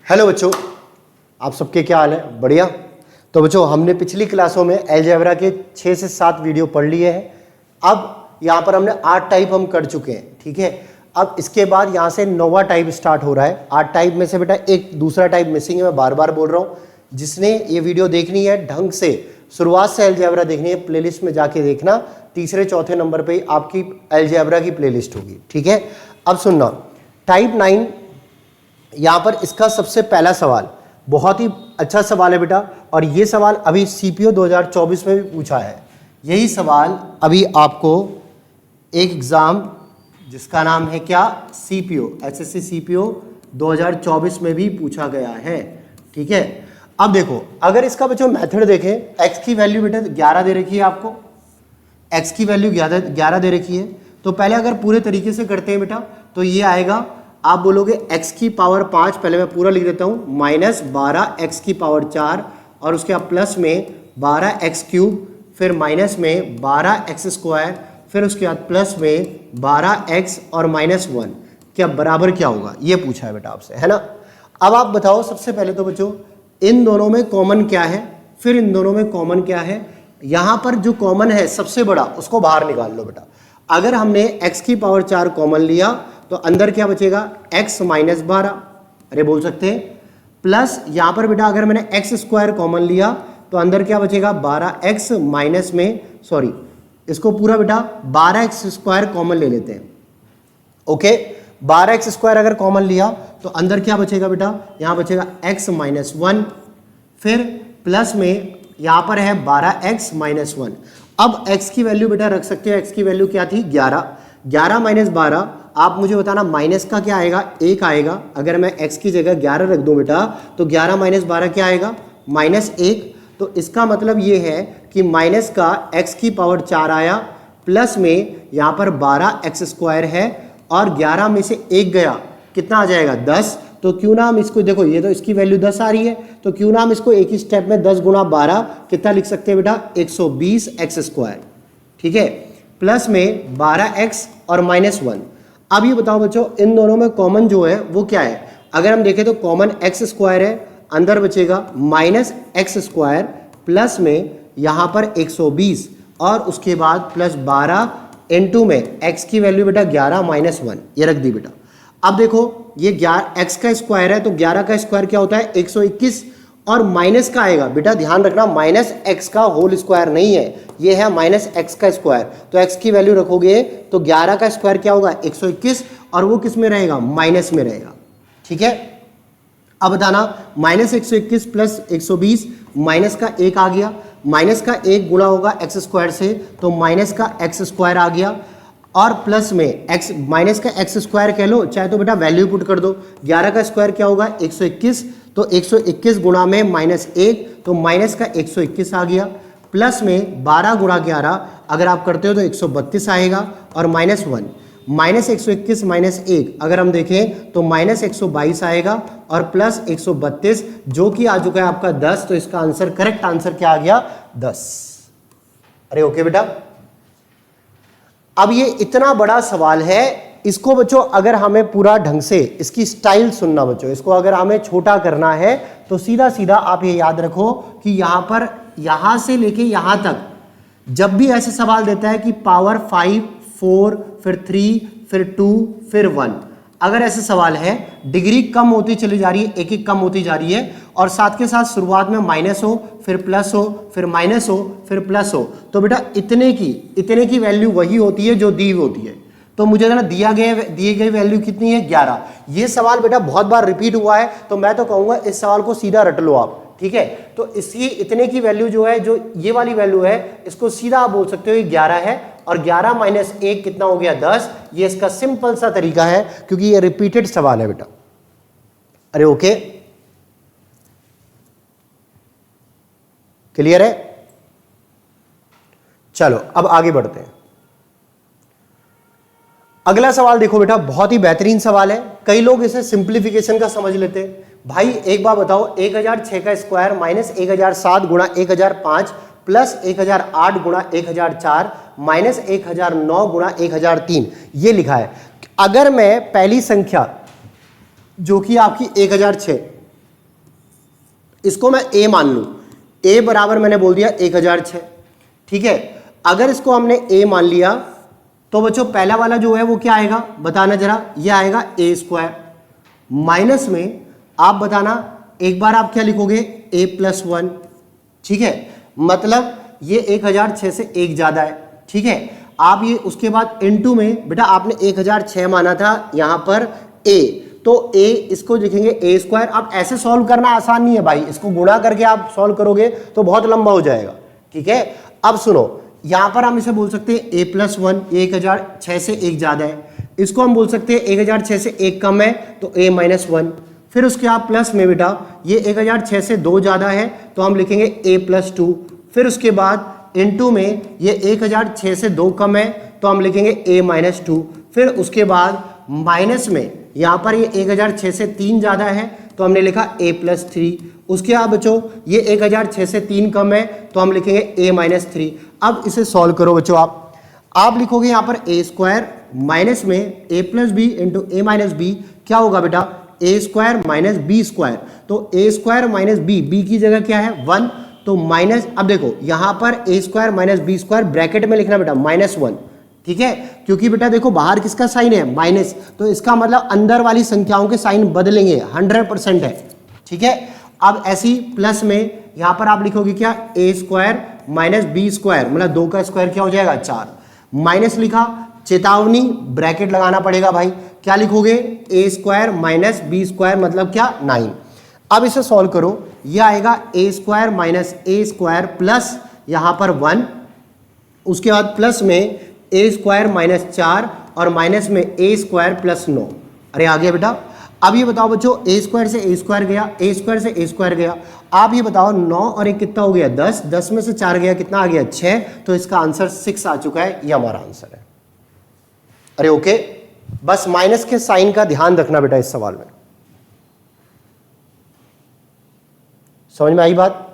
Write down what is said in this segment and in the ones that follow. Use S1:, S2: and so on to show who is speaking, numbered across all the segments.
S1: Hello बच्चों, आप सबके क्या हाल है? बढ़िया। तो बच्चों, हमने पिछली क्लासों में अलजेब्रा के 6 से 7 वीडियो पढ़ लिए हैं। अब यहाँ पर हमने 8 टाइप हम कर चुके हैं, ठीक है। अब इसके बाद यहाँ से 9वां टाइप स्टार्ट हो रहा है। 8 टाइप में से बेटा एक दूसरा टाइप मिसिंग है, मैं बार बार बोल रहा हूँ। जिसने ये वीडियो देखनी है ढंग से, शुरुआत से अलजेब्रा देखनी है, प्लेलिस्ट में जाके देखना। तीसरे चौथे नंबर पे आपकी अलजेब्रा की प्लेलिस्ट होगी, ठीक है। अब सुनना, टाइप 9 यहाँ पर इसका सबसे पहला सवाल बहुत ही अच्छा सवाल है बेटा, और ये सवाल अभी सीपीओ 2024 में भी पूछा है। यही सवाल अभी आपको एक एग्ज़ाम जिसका नाम है क्या, सीपीओ, एसएससी सीपीओ 2024 में भी पूछा गया है, ठीक है। अब देखो, अगर इसका बच्चों मेथड देखें, एक्स की वैल्यू बेटा 11 दे रखी है आपको, एक्स की वैल्यू 11 दे रखी है। तो पहले अगर पूरे तरीके से करते हैं बेटा, तो ये आएगा, आप बोलोगे x की पावर 5, पहले मैं पूरा लिख देता हूँ, माइनस 12 x की पावर 4, और उसके बाद प्लस में 12 x क्यूब, फिर माइनस में 12 x स्क्वायर, फिर उसके बाद प्लस में 12 x और माइनस 1, क्या बराबर क्या होगा, ये पूछा है बेटा आपसे, है ना। अब आप बताओ, सबसे पहले तो बच्चों इन दोनों में कॉमन क्या है, फिर इन दोनों में कॉमन क्या है। यहाँ पर जो कॉमन है सबसे बड़ा, उसको बाहर निकाल लो बेटा। अगर हमने x की पावर 4 कॉमन लिया तो अंदर क्या बचेगा, x माइनस 12, अरे बोल सकते हैं, प्लस यहाँ पर बेटा अगर मैंने x स्क्वायर कॉमन लिया तो अंदर क्या बचेगा, 12x माइनस में, सॉरी इसको पूरा बेटा 12x स्क्वायर कॉमन ले लेते हैं, ओके। 12x स्क्वायर अगर कॉमन लिया तो अंदर क्या बचेगा बेटा, यहाँ बचेगा x माइनस 1, फिर प्लस में यहाँ पर है 12x माइनस 1। अब x की वैल्यू बेटा रख सकते हो, x की वैल्यू क्या थी, 11, 11 माइनस 12, आप मुझे बताना माइनस का क्या आएगा, 1 आएगा। अगर मैं x की जगह 11 रख दूं बेटा, तो 11 माइनस 12 क्या आएगा, माइनस 1। तो इसका मतलब ये है कि माइनस का x की पावर 4 आया, प्लस में यहाँ पर 12x स्क्वायर है, और 11 में से 1 गया, कितना आ जाएगा, 10। तो क्यों ना हम इसको, देखो ये तो इसकी वैल्यू 10 आ रही है, तो क्यों ना हम इसको एक ही स्टेप में 10 गुना 12 कितना लिख सकते हैं बेटा, 120x स्क्वायर, ठीक है, प्लस में 12x और माइनस 1। अब ये बताओ बच्चों, इन दोनों में कॉमन जो है वो क्या है। अगर हम देखें तो कॉमन x स्क्वायर है, अंदर बचेगा माइनस x स्क्वायर, प्लस में यहाँ पर 120, और उसके बाद प्लस 12 इनटू में x की वैल्यू बेटा 11 माइनस 1, ये रख दी बेटा। अब देखो ये 11 x का स्क्वायर है, तो 11 का स्क्वायर क्या होता है, 121, और माइनस का आएगा बेटा, ध्यान रखना माइनस x का होल स्क्वायर नहीं है, ये है माइनस x का स्क्वायर। तो x की वैल्यू रखोगे तो 11 का स्क्वायर क्या होगा, 121, और वो किस में रहेगा, माइनस में रहेगा, ठीक है। अब बताना, माइनस 121 प्लस 120, माइनस का 1 आ गया, माइनस का 1 गुणा होगा x स्क्वायर से, तो माइनस का x स्क्वायर आ गया, और प्लस में x, माइनस का x स्क्वायर कह लो, चाहे तो बेटा वैल्यू पुट कर दो। 11 का स्क्वायर क्या होगा, 121, तो 121 गुणा में माइनस 1, तो माइनस का 121 आ गया, प्लस में 12 गुणा 11 अगर आप करते हो तो 132 आएगा, और माइनस 1, माइनस 121 माइनस 1 अगर हम देखें तो माइनस 122 आएगा, और प्लस 132 जो कि आ चुका है आपका 10। तो इसका आंसर, करेक्ट आंसर क्या आ गया, 10। अरे ओके बेटा। अब ये इतना बड़ा सवाल है, इसको बच्चों अगर हमें पूरा ढंग से, इसकी स्टाइल सुनना बच्चों, इसको अगर हमें छोटा करना है तो सीधा सीधा आप ये याद रखो कि यहाँ पर, यहाँ से लेके यहाँ तक जब भी ऐसे सवाल देता है कि पावर 5, 4, फिर 3, फिर 2, फिर 1, अगर ऐसे सवाल है, डिग्री कम होती चली जा रही है, एक एक कम होती जा रही है, और साथ के साथ शुरुआत में माइनस हो, फिर प्लस हो, फिर माइनस हो, फिर प्लस हो, तो बेटा इतने की वैल्यू वही होती है जो दी होती है। तो मुझे ना दिए गई वैल्यू कितनी है, 11। ये सवाल बेटा बहुत बार रिपीट हुआ है, तो मैं तो कहूंगा इस सवाल को सीधा रट लो आप, ठीक है। तो इसकी इतने की वैल्यू जो है, जो ये वाली वैल्यू है, इसको सीधा आप बोल सकते हो ये 11 है, और 11 माइनस 1 कितना हो गया, 10। ये इसका सिंपल सा तरीका है, क्योंकि ये रिपीटेड सवाल है बेटा। अरे ओके, क्लियर है। चलो अब आगे बढ़ते हैं। अगला सवाल देखो बेटा, बहुत ही बेहतरीन सवाल है। कई लोग इसे सिंप्लीफिकेशन का समझ लेते हैं। भाई एक बार बताओ, 1006 का स्क्वायर माइनस 1007 गुणा 1005 प्लस 1008 गुणा 1004 माइनस 1009 गुणा 1003, ये लिखा है। अगर मैं पहली संख्या जो कि आपकी 1006 इसको मैं a मान लूं, a बराबर मैंने बोल दिया 1006, ठीक है। अगर इसको हमने a मान लिया तो बच्चों पहला वाला जो है वो क्या आएगा बताना जरा, ये आएगा a स्क्वायर, माइनस में आप बताना एक बार आप क्या लिखोगे a+1, ठीक है, मतलब ये 1006 से एक ज्यादा है, ठीक है। आप ये उसके बाद इनटू में बेटा आपने 1006 माना था यहां पर a, तो a इसको लिखेंगे a स्क्वायर। अब ऐसे सॉल्व करना आसान नहीं है भाई, इसको गुणा करके आप सॉल्व करोगे तो बहुत लंबा हो जाएगा, ठीक है। अब सुनो, यहां पर हम इसे बोल सकते हैं a+1, ये 1006 से एक ज्यादा है, इसको हम बोल सकते हैं 1006 से एक कम है तो a-1, फिर उसके आप प्लस में बेटा ये 1006 से दो ज्यादा है तो हम लिखेंगे a+2, फिर उसके बाद इनटू में ये 1006 से दो कम है तो हम लिखेंगे a-2, फिर उसके बाद माइनस में यहाँ पर ये 1006 से तीन ज़्यादा है तो हमने लिखा a+3, उसके बाद बच्चों ये 1006 से तीन कम है तो हम लिखेंगे a-3। अब इसे सॉल्व करो बच्चों, आप लिखोगे यहाँ पर a स्क्वायर माइनस में a+b इंटू a-b, क्या होगा बेटा a square minus b square, तो a स्क्वायर माइनस b की जगह क्या है 1, तो माइनस, अब देखो यहां पर a square minus b square bracket में लिखना बेटा -1, ठीक है, क्योंकि बेटा देखो बाहर किसका साइन है माइनस, तो इसका मतलब अंदर वाली संख्याओं के साइन बदलेंगे, 100% है, ठीक है। अब ऐसी प्लस में यहां पर आप लिखोगे क्या a square minus b square, मतलब 2 का स्क्वायर क्या हो जाएगा 4, माइनस लिखा, चेतावनी ब्रैकेट लगाना पड़ेगा भाई, क्या लिखोगे a square minus b square मतलब क्या 9। अब इसे सॉल्व करो, यह आएगा a square minus a square plus यहां पर 1, उसके बाद प्लस में a स्क्वायर माइनस 4 और माइनस में a स्क्वायर प्लस 9। अरे आ गया बेटा। अब ये बताओ बच्चों a स्क्वायर से a स्क्वायर गया, a स्क्वायर से a स्क्वायर गया, आप ये बताओ 9 और 1 कितना हो गया 10, 10 में से 4 गया कितना आ गया 6, तो इसका आंसर 6 आ चुका है, ये हमारा आंसर है। अरे ओके, बस माइनस के साइन का ध्यान रखना बेटा इस सवाल में, समझ में आई बात।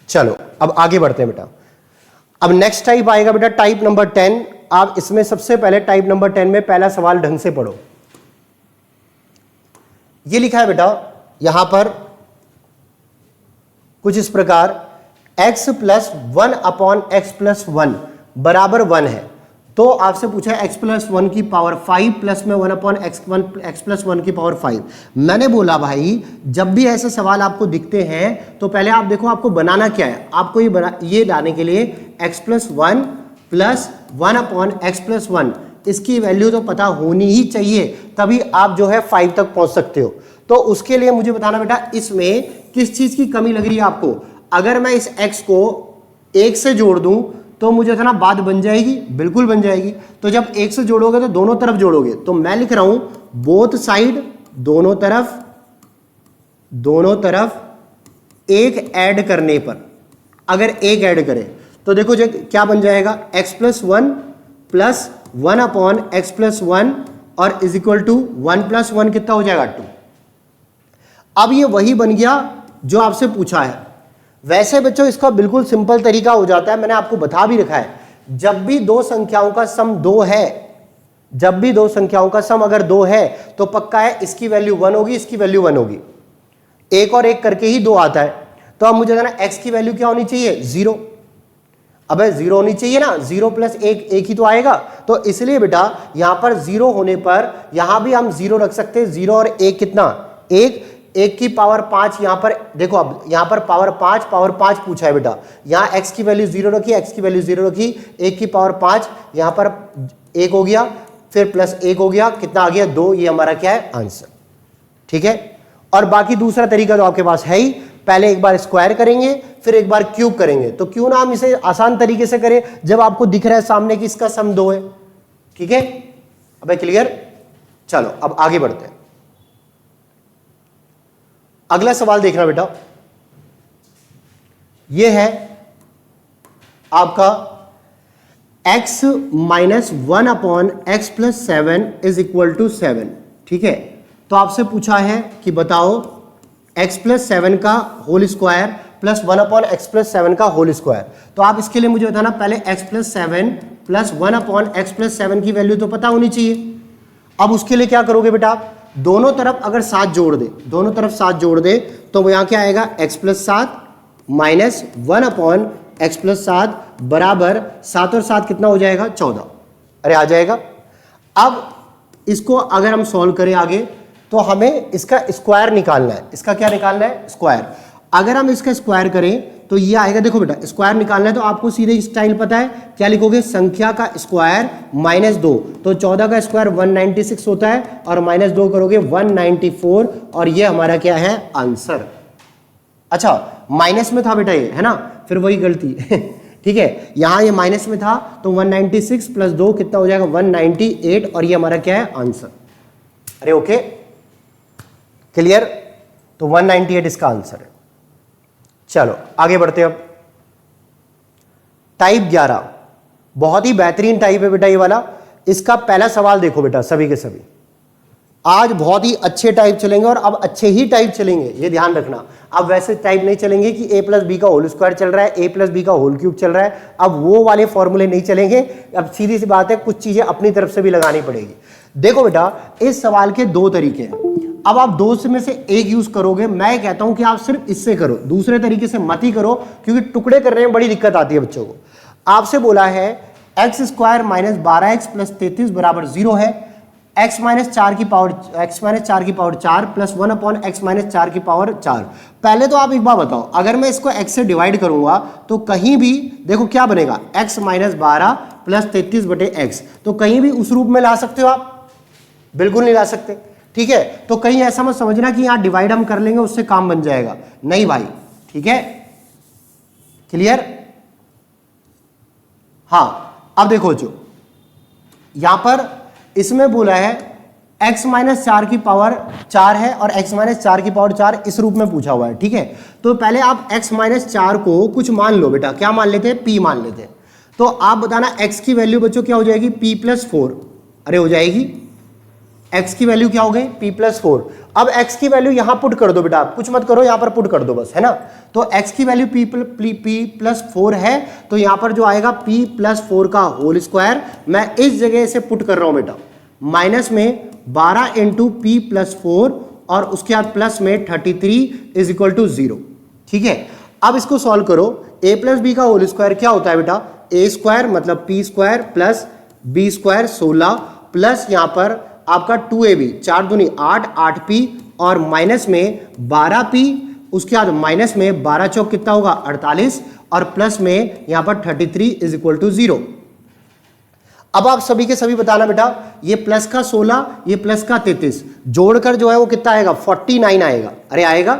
S1: चलो अब आगे बढ़ते हैं बेटा। अब नेक्स्ट टाइप आएगा बेटा टाइप नंबर 10। आप इसमें सबसे पहले टाइप नंबर 10 में पहला सवाल ढंग से पढ़ो। ये लिखा है बेटा यहां पर कुछ इस प्रकार x plus 1 upon x plus 1 बराबर 1 है, तो आपसे पूछा है x प्लस 1 की पावर 5 प्लस में 1 अपॉन x प्लस 1 की पावर 5। मैंने बोला भाई जब भी ऐसे सवाल आपको दिखते हैं तो पहले आप देखो आपको बनाना क्या है, आपको ये लाने के लिए x plus 1 plus 1 upon x plus 1 इसकी वैल्यू तो पता होनी ही चाहिए, तभी आप जो है 5 तक पहुंच सकते हो। तो उसके लिए मुझे बताना बेटा इसमें किस चीज की कमी लग रही है आपको। अगर मैं इस x को 1 से जोड़ दूं तो मुझे ना बात बन जाएगी, बिल्कुल बन जाएगी। तो जब 1 से जोड़ोगे तो दोनों तरफ जोड़ोगे, तो मैं लिख रहा हूं बोथ साइड, दोनों तरफ एक ऐड करने पर, अगर एक ऐड करें तो देखो जो क्या बन जाएगा x plus 1 plus 1 upon x plus 1 और इज इक्वल टू 1 प्लस 1 कितना हो जाएगा 2। अब ये वही बन गया जो आपसे पूछा है। वैसे बच्चों इसका बिल्कुल सिंपल तरीका हो जाता है, मैंने आपको बता भी रखा है। जब भी दो संख्याओं का सम 2 है, जब भी दो संख्याओं का सम अगर 2 है तो पक्का है इसकी वैल्यू 1 होगी, इसकी वैल्यू 1 होगी। एक और एक करके ही 2 आता है, तो अब मुझे ना x की वैल्यू क्या होनी चाहिए 0। अबे 0 होनी चाहिए ना, 0 प्लस 1 1 ही तो आएगा। तो इसलिए बेटा यहां पर 0 होने पर यहां भी हम 0 रख सकते हैं। 0 और 1 कितना 1, 1 की पावर 5 यहां पर देखो, अब यहां पर पावर 5 पूछा है बेटा। यहां x की वैल्यू 0 रखी, x की वैल्यू 0 रखी, 1 की पावर 5 यहां पर 1 हो गया, फिर प्लस 1 हो गया, कितना आ गया 2। ये हमारा क्या है आंसर, ठीक है। और बाकी दूसरा तरीका तो आपके पास है ही, पहले एक बार स्क्वायर करेंगे फिर एक बार क्यूब करेंगे। तो क्यों ना हम इसे आसान तरीके से करें जब आपको दिख रहा है सामने कि इसका सम 2 है, ठीक है। अबे क्लियर। चलो अब आगे बढ़ते हैं। अगला सवाल देखना बेटा, यह है आपका x minus 1 upon x plus 7 is equal to 7, ठीक है। तो आपसे पूछा है कि बताओ x प्लस 7 का whole square plus 1 upon x plus 7 का होल स्क्वायर। तो आप इसके लिए मुझे बताना पहले x plus 7 plus 1 upon x plus 7 की वैल्यू तो पता होनी चाहिए। अब उसके लिए क्या करोगे बेटा, दोनों तरफ अगर 7 जोड़ दे, दोनों तरफ 7 जोड़ दे तो वो यहाँ क्या आएगा, x plus 7 minus 1 upon x plus 7 बराबर 7 और 7 कितना हो जाएगा, 14। अरे आ जाएगा। अब इसको अगर हम सॉल्व करें आगे तो हमें इसका स्क्वायर निकालना है। इसका क्या निकालना है, स्क्वायर। अगर हम इसका स्क्वायर करें तो ये आएगा, देखो बेटा स्क्वायर निकालना है तो आपको सीधे स्टाइल पता है, क्या लिखोगे, संख्या का स्क्वायर माइनस 2, तो 14 का स्क्वायर 196 होता है और माइनस 2 करोगे 194 और ये हमारा क्या है, आंसर। अच्छा माइनस में था बेटा ये, है ना, फिर वही गलती ठीक है, यहां ये माइनस में था तो 196 प्लस 2 कितना हो जाएगा, 198 और ये हमारा क्या है, आंसर। अरे ओके क्लियर, तो 198 इसका आंसर है। चलो आगे बढ़ते हैं। अब टाइप 11 बहुत ही बेहतरीन टाइप है बेटा ये वाला। इसका पहला सवाल देखो बेटा, सभी के सभी आज बहुत ही अच्छे टाइप चलेंगे और अब अच्छे ही टाइप चलेंगे, ये ध्यान रखना। अब वैसे टाइप नहीं चलेंगे कि a प्लस बी का होल स्क्वायर चल रहा है, a प्लस बी का होल क्यूब चल रहा है, अब वो वाले फॉर्मूले नहीं चलेंगे। अब सीधी सी बात है, कुछ चीजें अपनी तरफ से भी लगानी पड़ेगी। देखो बेटा इस सवाल के दो तरीके हैं, अब आप दो में से एक यूज करोगे। मैं कहता हूं कि आप सिर्फ इससे करो, दूसरे तरीके से मत ही करो, क्योंकि टुकड़े करने में बड़ी दिक्कत आती है बच्चों को। आपसे बोला है x square minus 12x plus 33 बराबर 0 है, x माइनस 4 की power 4 plus 1 upon x minus 4 की पावर 4। पहले तो आप एक बात बताओ, अगर मैं इसको x से डिवाइड करूंगा तो कहीं भी देखो क्या बनेगा, x माइनस 12 प्लस 33 बटे x, तो कहीं भी उस रूप में ला सकते हो आप, बिल्कुल नहीं ला सकते। ठीक है, तो कहीं ऐसा मत समझना कि यहां डिवाइड हम कर लेंगे उससे काम बन जाएगा, नहीं भाई। ठीक है क्लियर। हाँ अब देखो जो यहां पर इसमें बोला है x माइनस 4 की पावर 4 है और x माइनस 4 की पावर 4 इस रूप में पूछा हुआ है। ठीक है, तो पहले आप x माइनस 4 को कुछ मान लो बेटा, क्या मान लेते हैं, p मान लेते हैं। तो आप बताना x की वैल्यू बच्चों क्या हो जाएगी, p प्लस 4। अरे हो जाएगी, x की वैल्यू क्या हो गई, p प्लस 4। अब x की वैल्यू यहां पुट कर दो बेटा, कुछ मत करो, यहां पर पुट कर दो बस, है ना। तो x की वैल्यू p प्लस 4 है, तो यहां पर जो आएगा p प्लस 4 का होल स्क्वायर, मैं इस जगह से पुट कर रहा हूं बेटा, माइनस में 12 इंटू पी प्लस 4 और उसके बाद प्लस में 33 इज इक्वल टू 0। ठीक है, अब इसको सॉल्व करो। a प्लस बी का होल स्क्वायर क्या होता है बेटा, a स्क्वायर मतलब p square plus b square 16 plus यहां पर आपका 2ab 4 दूनी 8 8p और माइनस में 12p, उसके बाद माइनस में 12 चौक कितना होगा 48 और प्लस में यहां पर 33 इज इक्वल टू 0। अब आप सभी के सभी बताना बेटा, ये प्लस का 16 ये प्लस का 33 जोड़कर जो है वो कितना आएगा, 49 आएगा। अरे आएगा,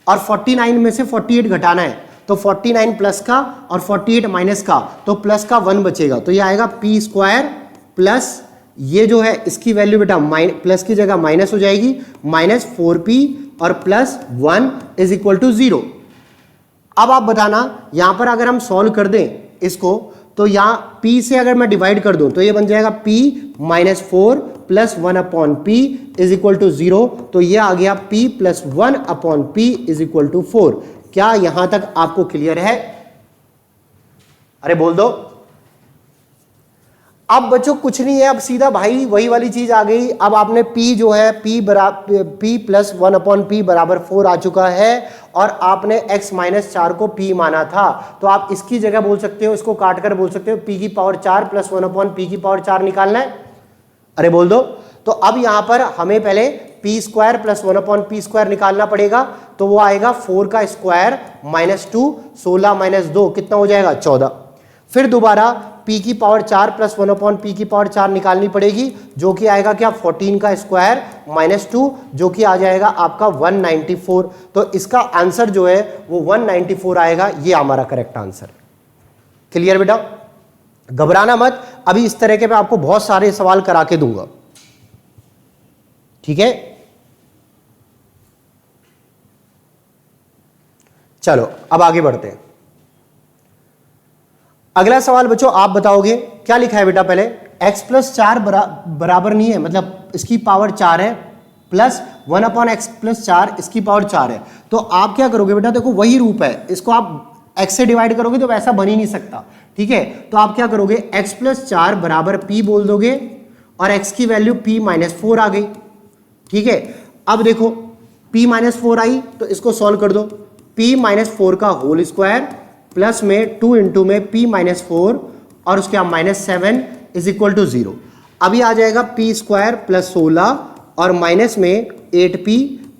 S1: और 49 में से 48 घटाना है, तो 49 प्लस का और 48 माइनस का, तो प्लस का 1 बचेगा, तो ये आएगा p स्क्वायर प्लस ये जो है इसकी वैल्यू बेटा प्लस की जगह माइनस हो जाएगी, माइनस 4p और प्लस 1 इज इक्वल टू 0। अब आप बताना यहां पर अगर हम सॉल्व कर दें इसको, तो यहां p से अगर मैं डिवाइड कर दूं तो ये बन जाएगा p minus 4 plus 1 upon p is equal to 0, तो ये आ गया p plus 1 upon p is equal to 4। क्या यहां तक आपको क्लियर है? अरे बोल दो। अब बच्चों कुछ नहीं है, अब सीधा भाई वही वाली चीज आ गई। अब आपने p जो है p प्लस 1 अपॉन p बराबर 4 आ चुका है और आपने x माइनस 4 को p माना था, तो आप इसकी जगह बोल सकते हो, इसको काट कर बोल सकते हो p की पावर 4 प्लस 1 अपॉन p की पावर 4 निकालना है। अरे बोल दो। तो अब यहां पर हमें पहले p square plus 1 upon p square निकालना पड़ेगा, तो वो आएगा 4 का स्क्वायर माइनस 2 16 माइनस 2 कितना हो जाएगा 14। फिर दोबारा p की पावर 4 प्लस 1 अपॉन p की पावर 4 निकालनी पड़ेगी, जो कि आएगा क्या 14 का स्क्वायर माइनस 2 जो कि आ जाएगा आपका 194। तो इसका आंसर जो है वो 194 आएगा, ये हमारा करेक्ट आंसर है। क्लियर बेटा, घबराना मत, अभी इस तरह के मैं आपको बहुत सारे सवाल करा के दूंगा। ठीक है, चलो अब आगे बढ़ते हैं। अगला सवाल बच्चों आप बताओगे, क्या लिखा है बेटा, पहले x प्लस 4 बराबर नहीं है, मतलब इसकी पावर 4 है, प्लस 1 अपॉन एक्स प्लस 4 इसकी पावर 4 है। तो आप क्या करोगे बेटा, देखो वही रूप है, इसको आप x से डिवाइड करोगे तो वैसा बन ही नहीं सकता। ठीक है, तो आप क्या करोगे, x प्लस 4 बराबर p बोल दोगे और x की वैल्यू p-4 आ गई। ठीक है, अब देखो p-4 आई तो इसको सॉल्व कर दो। p-4 का होल स्क्वायर प्लस में 2 इंटू में p-4 और उसके बाद -7 इज इक्वल टू 0। अभी आ जाएगा p स्क्वायर प्लस 16 और माइनस में 8p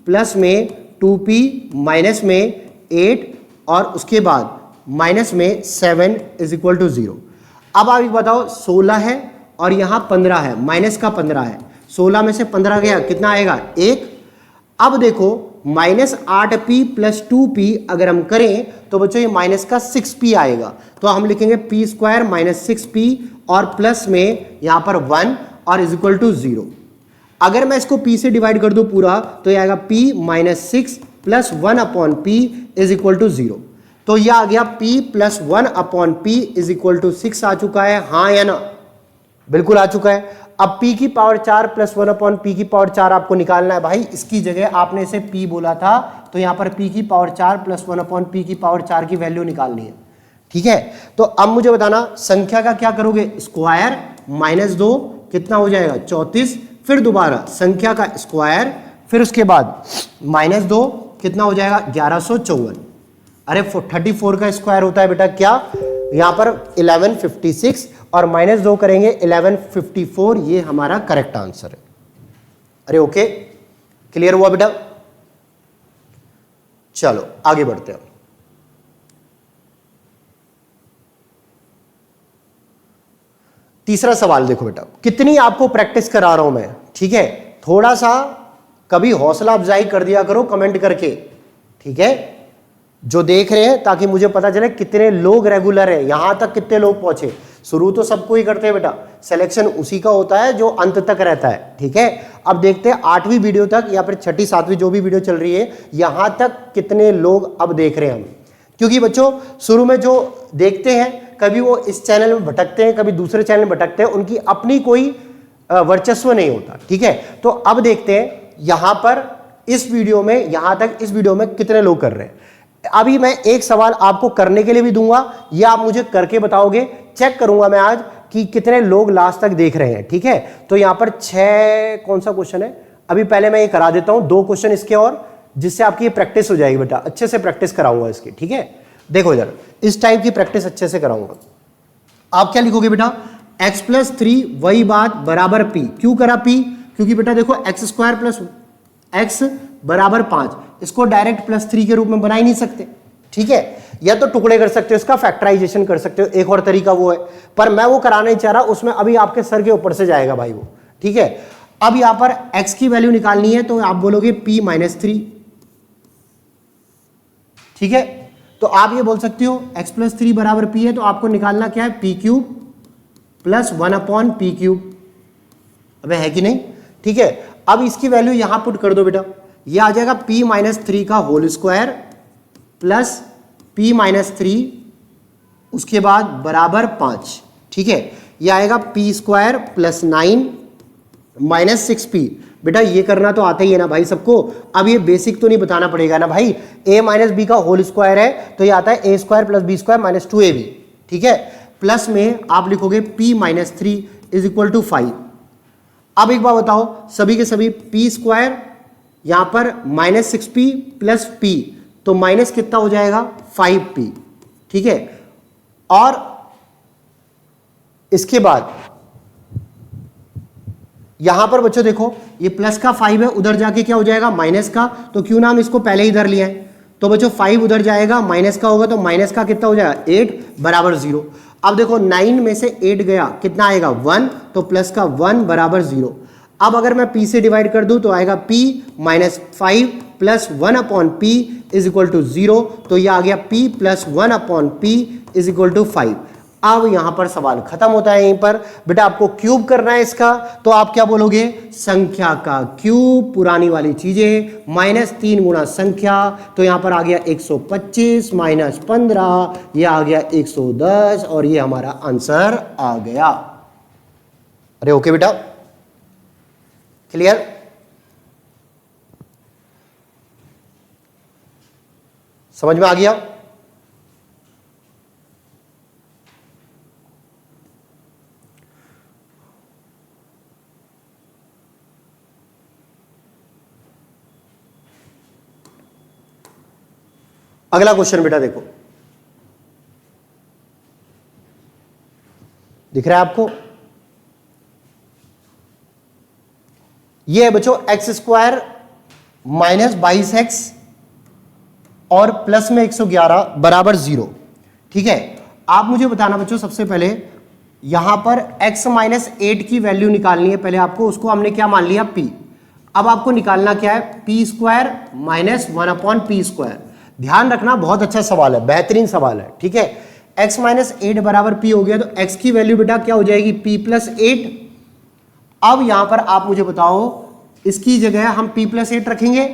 S1: प्लस में 2p माइनस में 8 और उसके बाद माइनस में 7 इज इक्वल टू 0। अब आप बताओ 16 है और यहां 15 है, माइनस का 15 है, 16 में से 15 गया कितना आएगा 1। अब देखो -8p प्लस 2p अगर हम करें तो बच्चों ये माइनस का 6p आएगा, तो हम लिखेंगे p स्क्वायर माइनस 6p और प्लस में यहां पर 1 और इज इक्वल टू 0। अगर मैं इसको p से डिवाइड कर दूं पूरा तो ये आएगा p minus 6 plus 1 upon p is equal to 0। तो यह आ गया p plus 1 upon p is equal to 6 आ चुका है, हाँ या ना? बिल्कुल आ चुका है। अब p की पावर 4 प्लस 1 अपॉन p की पावर 4 आपको निकालना है भाई। इसकी जगह आपने इसे p बोला था तो यहां पर p की पावर 4 प्लस 1 अपॉन p की पावर 4 की वैल्यू निकालनी है। ठीक है, तो अब मुझे बताना संख्या का क्या करोगे, स्क्वायर -2 कितना हो जाएगा 34, फिर दोबारा संख्या का स्क्वायर, फिर उसके बाद -2 कितना हो जाएगा 1154। अरे 34 का स्क्वायर होता है बेटा क्या, यहां पर 1156 और -2 करेंगे 1154, ये हमारा करेक्ट आंसर है। अरे ओके, क्लियर हुआ बेटा? चलो आगे बढ़ते हैं। तीसरा सवाल देखो बेटा, कितनी आपको प्रैक्टिस करा रहा हूं मैं, ठीक है, थोड़ा सा कभी हौसला अफजाई कर दिया करो कमेंट करके, ठीक है, जो देख रहे हैं, ताकि मुझे पता चले कितने लोग रेगुलर है, यहां तक कितने लोग पहुंचे। शुरू तो सबको ही करते हैं बेटा, सिलेक्शन उसी का होता है जो अंत तक रहता है। ठीक है, अब देखते हैं 8वीं वीडियो तक या फिर 6ठी 7वीं जो भी वीडियो चल रही है, यहां तक कितने लोग अब देख रहे हैं हम। क्योंकि बच्चों शुरू में जो देखते हैं कभी वो इस चैनल में भटकते हैं, कभी दूसरे चैनल में भटकते हैं, उनकी अपनी कोई वर्चस्व नहीं होता। ठीक है, तो अब देखते हैं यहां पर इस वीडियो में, यहां तक इस वीडियो में कितने लोग कर रहे हैं। अभी मैं एक सवाल आपको करने के लिए भी दूंगा, या आप मुझे करके बताओगे, चेक करूंगा मैं आज कि कितने लोग लास्ट तक देख रहे हैं। ठीक है, तो यहां पर 6 कौन सा क्वेश्चन है, अभी पहले मैं ये करा देता हूं 2 क्वेश्चन इसके, और जिससे आपकी प्रैक्टिस हो जाएगी बेटा, अच्छे से प्रैक्टिस कराऊंगा इसकी। ठीक है, देखो इधर इस टाइप की प्रैक्टिस अच्छे से कराऊंगा। आप क्या लिखोगे बेटा, x प्लस 3 वही बात बराबर p। क्यों करा p, क्योंकि बेटा देखो एक्स स्क्वायर प्लस x बराबर 5, इसको डायरेक्ट +3 के रूप में बना ही नहीं सकते। ठीक है, या तो टुकड़े कर सकते हो, इसका फैक्टराइजेशन कर सकते हो, एक और तरीका वो है, पर मैं वो कराना नहीं चाह रहा, उसमें अभी आपके सर के ऊपर से जाएगा भाई वो। ठीक है, अब यहां पर x की वैल्यू निकालनी है तो आप बोलोगे p-3। ठीक है, तो आप ये बोल सकते हो x प्लस 3 बराबर p है, तो आपको निकालना क्या है, p³ प्लस 1 अपॉन p³। अबे है कि नहीं? ठीक है, अब इसकी वैल्यू यहां पुट कर दो बेटा, ये आ जाएगा p-3 का होल स्क्वायर प्लस p-3 उसके बाद बराबर 5। ठीक है, ये आएगा p square plus 9 minus 6p। बेटा ये करना तो आता ही है ना भाई सबको, अब ये बेसिक तो नहीं बताना पड़ेगा ना भाई। a माइनस बी का होल स्क्वायर है तो ये आता है a square plus B square minus 2ab। ठीक है, प्लस में आप लिखोगे p-3 इज इक्वल टू 5। अब एक बात बताओ, सभी के सभी p स्क्वायर यहां पर -6p प्लस p, तो माइनस कितना हो जाएगा 5p। ठीक है, और इसके बाद यहां पर बच्चों देखो ये प्लस का 5 है, उधर जाके क्या हो जाएगा माइनस का, तो क्यों ना हम इसको पहले ही इधर लिया है, तो बच्चों 5 उधर जाएगा, माइनस का होगा तो माइनस का कितना हो जाएगा 8 बराबर 0। अब देखो 9 में से 8 गया कितना आएगा 1, तो प्लस का 1 बराबर 0। अब अगर मैं p से डिवाइड कर दूं तो आएगा p-5 plus 1 upon p is equal to 0, तो ये आ गया p plus 1 upon p is equal to 5। अब यहां पर सवाल खत्म होता है। यहीं पर बेटा आपको क्यूब करना है इसका, तो आप क्या बोलोगे, संख्या का क्यूब, पुरानी वाली चीजें, -3 गुना संख्या, तो यहां पर आ गया 125 माइनस 15, ये आ गया 110, और ये हमारा आंसर आ गया। अरे ओके बेटा, क्लियर? समझ में आ गया? अगला क्वेश्चन बेटा देखो, दिख रहा है आपको? ये है बच्चों एक्स स्क्वायर माइनस 22x और प्लस में 111 बराबर 0। ठीक है, आप मुझे बताना बच्चों सबसे पहले यहां पर x माइनस 8 की वैल्यू निकालनी है। पहले आपको उसको हमने क्या मान लिया, p। अब आपको निकालना क्या है, पी स्क्वायर माइनस 1/p²। ध्यान रखना, बहुत अच्छा सवाल है, बेहतरीन सवाल है। ठीक है, x माइनस 8 बराबर p हो गया, तो x की वैल्यू बेटा क्या हो जाएगी, p प्लस 8। अब यहां पर आप मुझे बताओ, इसकी जगह हम p प्लस 8 रखेंगे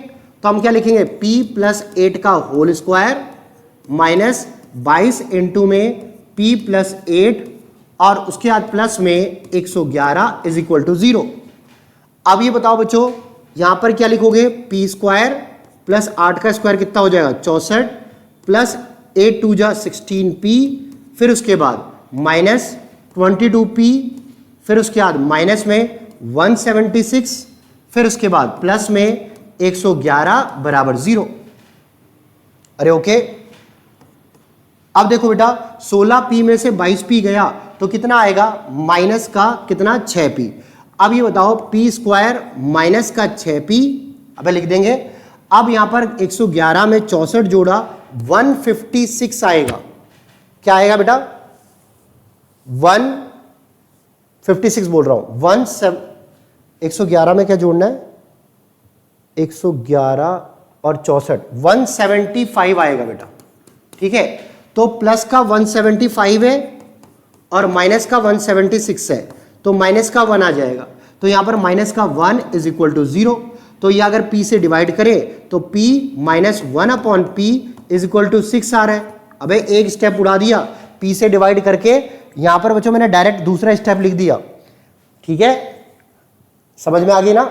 S1: तो हम क्या लिखेंगे, p प्लस 8 का होल स्क्वायर माइनस 22 इंटू में p प्लस 8 और उसके बाद प्लस में 111 इज इक्वल टू 0। अब ये बताओ बच्चों, यहां पर क्या लिखोगे, p स्क्वायर प्लस 8 का स्क्वायर कितना हो जाएगा, 64 प्लस 8 2 जा 16p, फिर उसके बाद माइनस 22p, फिर उसके बाद माइनस में 176, फिर उसके बाद प्लस में 111 बराबर 0। अरे ओके, अब देखो बेटा 16p में से 22p गया तो कितना आएगा, माइनस का कितना, 6p। अब ये बताओ p स्क्वायर माइनस का 6p, अब लिख देंगे। अब यहां पर 111 में 64 जोड़ा 156 आएगा। क्या आएगा बेटा, 156 बोल रहा हूं, 111 में क्या जोड़ना है, 111 और 64 175 आएगा बेटा। ठीक है, तो प्लस का 175 है और माइनस का 176 है, तो माइनस का 1 आ जाएगा। तो यहां पर माइनस का 1 इज इक्वल टू 0। तो ये अगर p से डिवाइड करें तो p minus 1/p is equal to 6 आ रहा है। अबे एक स्टेप उड़ा दिया, p से डिवाइड करके यहां पर बच्चों मैंने डायरेक्ट दूसरा स्टेप लिख दिया। ठीक है, समझ में आ गई ना?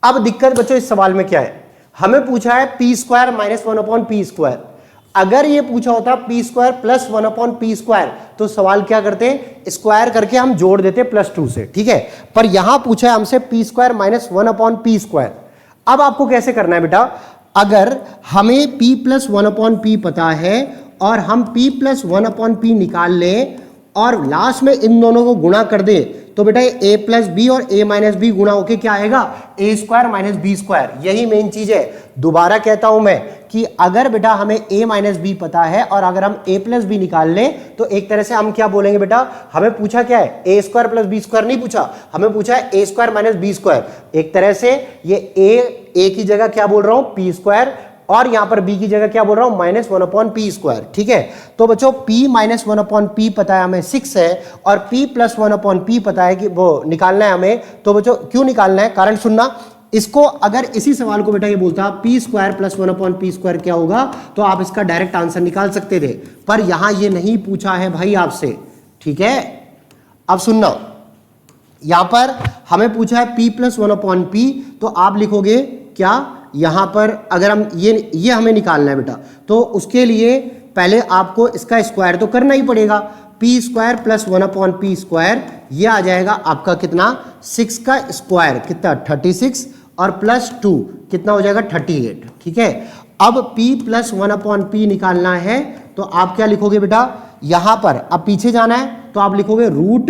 S1: अब दिक्कत बच्चों इस सवाल में क्या है, हमें पूछा है p स्क्वायर माइनस 1/p²। अगर ये पूछा होता p स्क्वायर प्लस 1/p², तो सवाल क्या करते, स्क्वायर करके हम जोड़ देते +2 से। ठीक है, पर यहां पूछा है हमसे p स्क्वायर माइनस 1/p²। अब आपको कैसे करना है बेटा, अगर हमें p प्लस 1/p पता है और हम p प्लस 1/p निकाल लें और लास्ट में इन दोनों को गुणा कर दे, तो बेटा a प्लस बी और a माइनस बी गुणा होके क्या आएगा, a square minus B square. यही मेन चीज है। दोबारा कहता हूं मैं कि अगर बेटा हमें a माइनस बी पता है और अगर हम a प्लस बी निकाल लें, तो एक तरह से हम क्या बोलेंगे बेटा, हमें पूछा क्या है, a square plus B square नहीं पूछा, हमें पूछा है a square minus B square. एक तरह से ये a की जगह क्या बोल रहा हूं, p स्क्वायर, और यहां पर b की जगह क्या बोल रहा हूं, माइनस 1/p²। ठीक है, तो बच्चों p माइनस 1/p पता है हमें 6 है और p प्लस 1/p पता है कि वो निकालना है हमें। तो बच्चों क्यों निकालना है, कारण सुनना। इसको अगर इसी सवाल को बेटा ये बोलता p स्क्वायर प्लस 1/p² क्या होगा, तो आप इसका डायरेक्ट आंसर निकाल सकते थे, पर यहां ये नहीं पूछा है भाई आपसे। ठीक है, अब सुनना, यहां पर हमें पूछा है p प्लस 1/p, तो आप लिखोगे क्या, यहां पर अगर हम ये हमें निकालना है बेटा, तो उसके लिए पहले आपको इसका स्क्वायर तो करना ही पड़ेगा। p स्क्वायर प्लस 1/p², ये आ जाएगा आपका कितना, 6 का स्क्वायर कितना, 36 और प्लस 2 कितना हो जाएगा, 38। ठीक है, अब p प्लस 1/p निकालना है, तो आप क्या लिखोगे बेटा, यहां पर अब पीछे जाना है तो आप लिखोगे रूट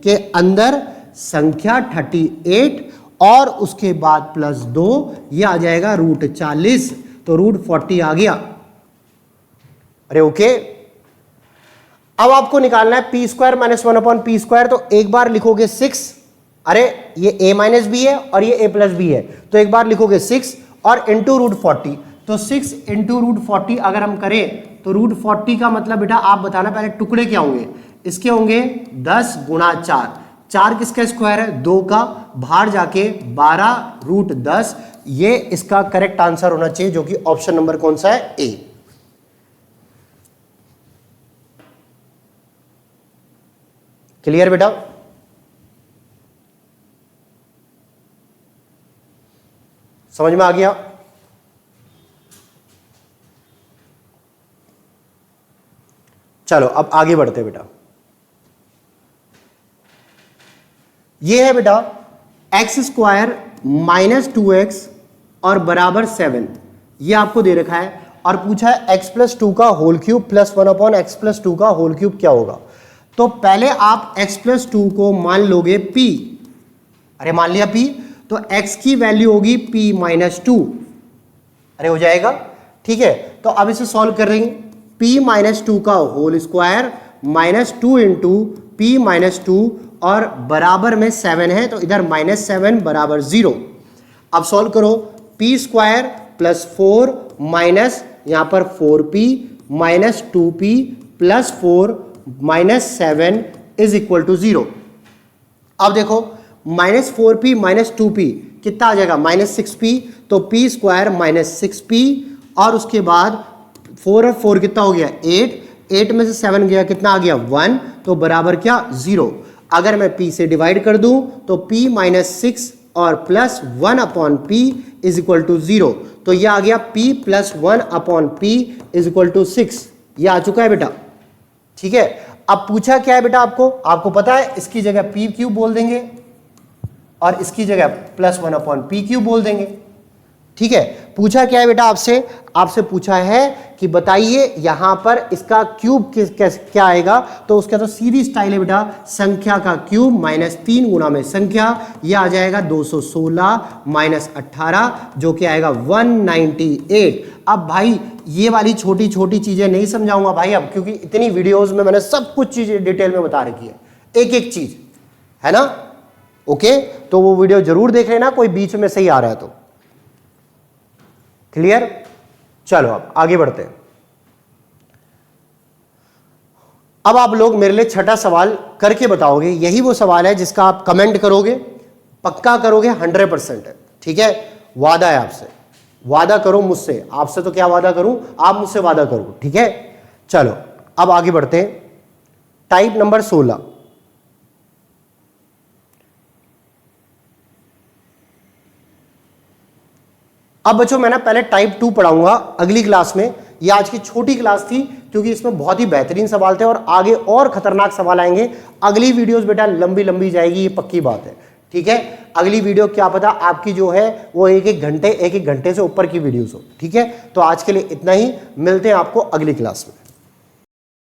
S1: के अंदर संख्या 38 और उसके बाद प्लस 2, ये आ जाएगा रूट 40, तो रूट 40 आ गया। अरे ओके, अब आपको निकालना है p स्क्वायर माइनस 1/p², तो एक बार लिखोगे 6, अरे ये a माइनस बी है और ये a प्लस बी है, तो एक बार लिखोगे 6 और इंटू रूट 40, तो 6 इंटू रूट 40 अगर हम करें तो रूट 40 का मतलब बेटा आप बताना पहले टुकड़े क्या होंगे, इसके होंगे 10 गुणा 4, 4 किसका स्क्वायर है, 2 का, बाहर जाके 12 रूट 10, ये इसका करेक्ट आंसर होना चाहिए, जो कि ऑप्शन नंबर कौन सा है, ए। क्लियर बेटा? समझ में आ गया? चलो अब आगे बढ़ते बेटा। ये है बेटा एक्स स्क्वायर माइनस 2x और बराबर 7, ये आपको दे रखा है। और पूछा है x प्लस 2 का whole cube plus 1 upon x plus 2 का होल क्यूब क्या होगा। तो पहले आप x प्लस 2 को मान लोगे p, अरे मान लिया p, तो x की वैल्यू होगी p माइनस 2, अरे हो जाएगा, ठीक है। तो अब इसे सॉल्व कर रहे हैं, p माइनस 2 का whole square minus 2 into p minus 2 और बराबर में 7 है, तो इधर माइनस 7 बराबर 0। अब सॉल्व करो, p स्क्वायर प्लस 4 माइनस यहां पर 4p minus 2p plus 4 minus 7 is equal to 0। अब देखो माइनस 4p माइनस 2p कितना आ जाएगा, माइनस 6p, तो p स्क्वायर माइनस 6p और उसके बाद 4 और 4 कितना हो गया 8 में से 7 गया कितना आ गया 1, तो बराबर क्या 0। अगर मैं p से डिवाइड कर दूं तो p माइनस 6 और plus 1 upon p is equal to 0, तो यह आ गया p plus 1 upon p is equal to 6, यह आ चुका है बेटा, ठीक है। अब पूछा क्या है बेटा आपको पता है, इसकी जगह p क्यूब बोल देंगे और इसकी जगह प्लस 1 अपॉन पी क्यूब बोल देंगे, ठीक है। पूछा क्या है बेटा आपसे पूछा है कि बताइए यहां पर इसका क्यूब क्या आएगा, तो उसका तो सीधी स्टाइल है बेटा, संख्या का क्यूब माइनस 3 गुना में संख्या, यह आ जाएगा 216 माइनस 18 जो कि आएगा 198। अब भाई ये वाली छोटी छोटी चीजें नहीं समझाऊंगा भाई अब, क्योंकि इतनी वीडियोज में मैंने सब कुछ चीजें डिटेल में बता रखी है, एक एक चीज है ना, ओके। तो वो वीडियो जरूर देख लेना, कोई बीच में सही आ रहा है तो, क्लियर। चलो अब आगे बढ़ते हैं। अब आप लोग मेरे लिए छठा सवाल करके बताओगे, यही वो सवाल है जिसका आप कमेंट करोगे, पक्का करोगे 100% है, ठीक है। वादा है आपसे, वादा करो मुझसे, आपसे तो क्या वादा करूं, आप मुझसे वादा करो, ठीक है। चलो अब आगे बढ़ते हैं, टाइप नंबर 16। अब बच्चों मैं ना पहले टाइप 2 पढ़ाऊंगा अगली क्लास में, ये आज की छोटी क्लास थी क्योंकि इसमें बहुत ही बेहतरीन सवाल थे और आगे और खतरनाक सवाल आएंगे। अगली वीडियोस बेटा लंबी लंबी जाएगी, ये पक्की बात है, ठीक है। अगली वीडियो क्या पता आपकी जो है वो एक एक घंटे से ऊपर की वीडियोस हो, ठीक है। तो आज के लिए इतना ही, मिलते हैं आपको अगली क्लास में।